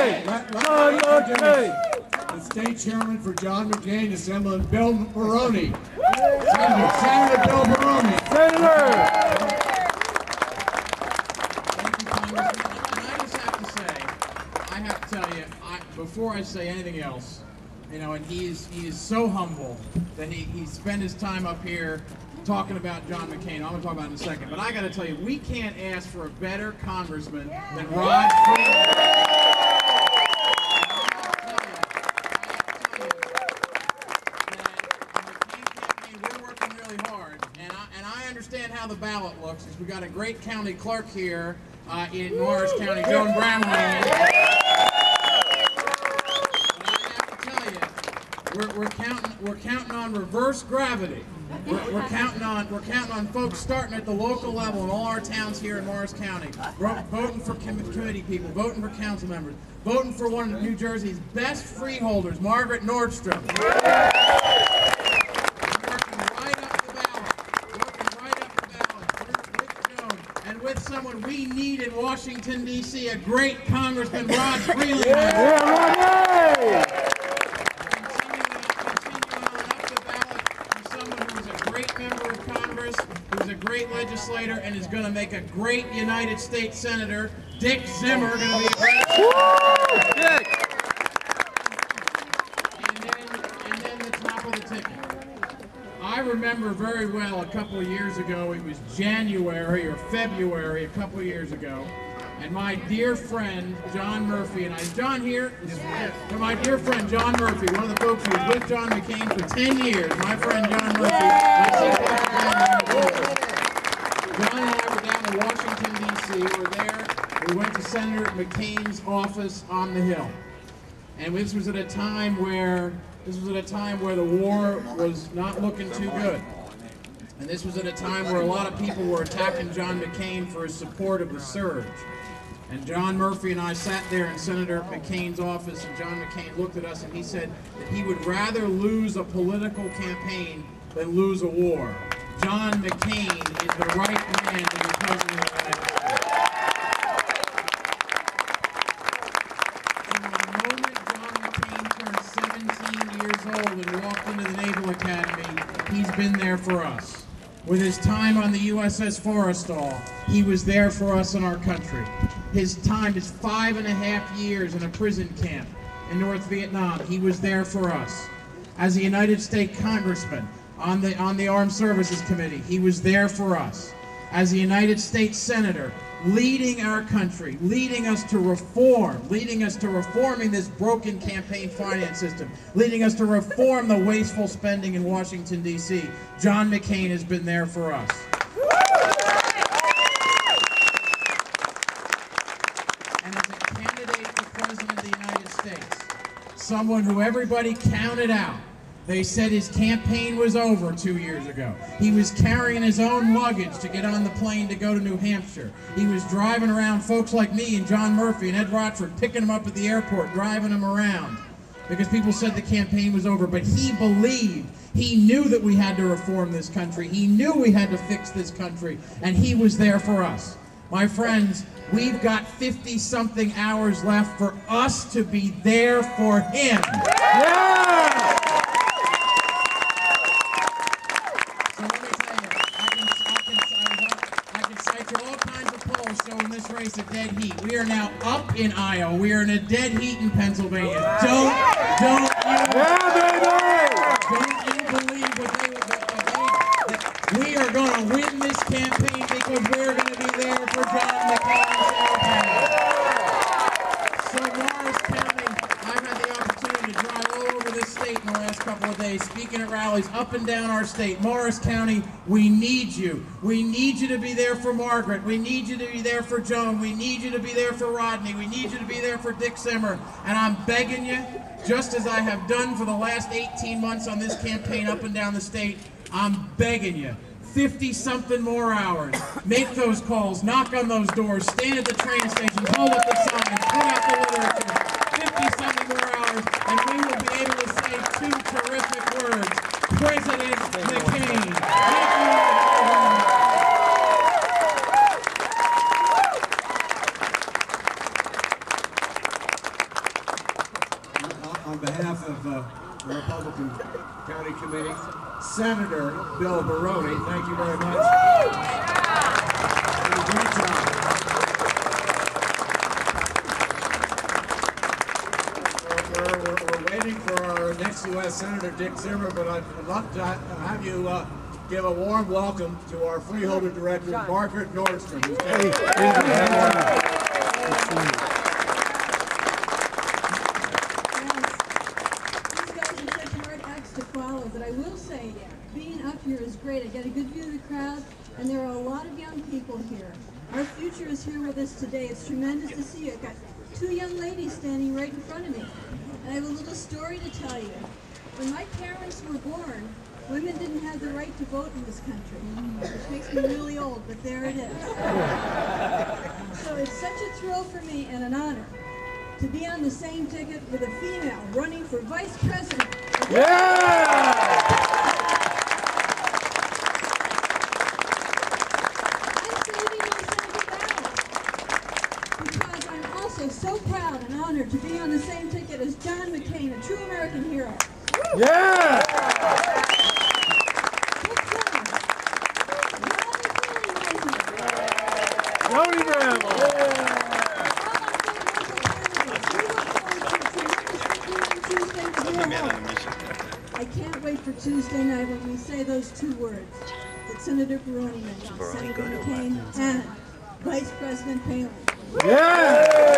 McCain! John McCain! The state chairman for John McCain, Assemblyman Bill Baroni. Senator Bill Baroni. Senator! Thank you, Congressman. And I just have to say, I have to tell you, before I say anything else, you know, and he is so humble that he spent his time up here talking about John McCain. I'm going to talk about it in a second. But I got to tell you, we can't ask for a better congressman than Rod Freeholder. Understand how the ballot looks. We got a great county clerk here in Morris County, Joan Bramley. But I have to tell you, we're counting on reverse gravity. We're counting on folks starting at the local level in all our towns here in Morris County, voting for committee people, voting for council members, voting for one of New Jersey's best freeholders, Margaret Nordstrom. With someone we need in Washington, D.C., a great Congressman, Rod Freeholder. Yeah, Rodney! Continuing on up the ballot to someone who is a great member of Congress, who's a great legislator, and is going to make a great United States Senator, Dick Zimmer, going to be a great Dick! And then the top of the ticket. I remember very well a couple of years ago, it was January or February a couple of years ago, and my dear friend John Murphy, and is John here? Yes. So my dear friend John Murphy, one of the folks who was with John McCain for 10 years, my friend John Murphy, John and I were down in Washington, D.C., we went to Senator McCain's office on the Hill, and this was at a time where the war was not looking too good. And this was at a time where a lot of people were attacking John McCain for his support of the surge. And John Murphy and I sat there in Senator McCain's office, and John McCain looked at us and he said that he would rather lose a political campaign than lose a war. John McCain is the right man to be president of the United States. And walked into the Naval Academy, he's been there for us. With his time on the USS Forrestal, he was there for us in our country. His 5.5 years in a prison camp in North Vietnam, he was there for us. As a United States Congressman on the Armed Services Committee, he was there for us. As a United States Senator, leading our country, leading us to reform, leading us to reforming this broken campaign finance system, leading us to reform the wasteful spending in Washington, D.C. John McCain has been there for us. And as a candidate for President of the United States, someone who everybody counted out, they said his campaign was over 2 years ago. He was carrying his own luggage to get on the plane to go to New Hampshire. He was driving around folks like me and John Murphy and Ed Rochford, picking them up at the airport, driving them around because people said the campaign was over. But he believed, he knew that we had to reform this country. He knew we had to fix this country, and he was there for us. My friends, we've got 50-something hours left for us to be there for him. Yeah! In this race at dead heat. We are now up in Iowa. We are in a dead heat in Pennsylvania. Don't you believe what we are going to win this campaign because we're going to be there for John McCain. So Morris County, I've had the opportunity to drive all over this state in the last couple of days, speaking at rallies up and down our state. Morris County, we need you. We need you to be there for Margaret. We need you to be there for Joan. We need you to be there for Rodney. We need you to be there for Dick Zimmer. And I'm begging you, just as I have done for the last 18 months on this campaign up and down the state, I'm begging you, 50-something more hours. Make those calls, knock on those doors, stand at the train stations, hold up the signs, put out the literature. 50-something more hours, and we will be able to say two terrific words. President McCain. Thank you. on behalf of the Republican County Committee, Senator Bill Baroni. Thank you very much. Did a great job. We're waiting for our next U.S. Senator Dick Zimmer, but I'd love to have you give a warm welcome to our Freeholder Director, Margaret Nordstrom. To follow, but I will say being up here is great. I get a good view of the crowd, and there are a lot of young people here. Our future is here with us today. It's tremendous to see you. I've got two young ladies standing right in front of me, and I have a little story to tell you. When my parents were born, women didn't have the right to vote in this country, which makes me really old, but there it is. So it's such a thrill for me and an honor to be on the same ticket with a female running for vice president. Yeah! I'm saving my Senator ballot because I'm also so proud and honored to be on the same ticket as John McCain, a true American hero. Yeah! Tony Rambo! I can't wait for Tuesday night when we say those two words that Senator Baroni mentioned, Senator McCain and Vice President Palin. Yeah!